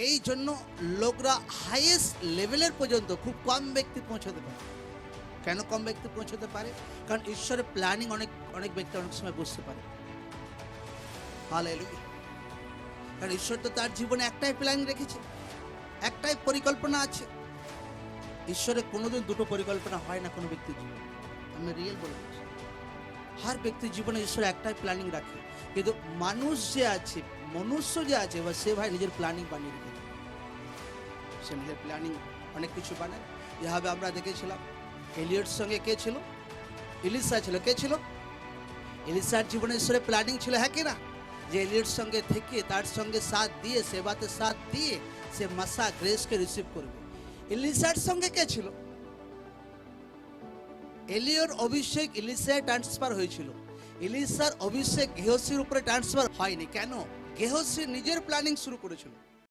এই জন্য লোকরা হাইয়েস্ট লেভেলের পর্যন্ত খুব কম ব্যক্তি পৌঁছাতে পারে। কেন কম ব্যক্তি পৌঁছাতে পারে? কারণ ঈশ্বরের প্ল্যানিং অনেক ব্যক্তি অনেক সময় বুঝতে পারে। হালেলুয়া। কারণ ঈশ্বর তো তার জীবনে একটাই প্ল্যান রেখেছে, একটাই পরিকল্পনা আছে। ঈশ্বরের কোনোদিন দুটো পরিকল্পনা হয় না কোনো ব্যক্তির জীবনে। আমি রিয়েল বলে বলছি, হর ব্যক্তির জীবনে ঈশ্বর একটাই প্ল্যানিং রাখে। কিন্তু মানুষ যে আছে, মনুষ্য যে আছে, সে ভাই নিজের প্ল্যানিং বানিয়ে রেখেছে। সে নিজের প্ল্যানিং অনেক কিছু বানায়। যেভাবে আমরা দেখেছিলাম এলিয়ট সঙ্গে কে ছিল? এলিসা ছিল। কে ছিল? এলিসার জীবনে ঈশ্বরের প্ল্যানিং ছিল, হ্যাঁ কি না? যে এলিয়ট সঙ্গে থেকে তার সঙ্গে সাথ দিয়ে, সেবাতে সাথ দিয়ে সে মাসা গ্রেসকে রিসিভ করবে। এলিসার সঙ্গে কে ছিল? এলিয়র অভিষেক এলিসায় ট্রান্সফার হয়েছিল। এলিসার অভিষেক গেহসির উপরে ট্রান্সফার হয়নি। কেন? গেহসি নিজের প্ল্যানিং শুরু করেছিল।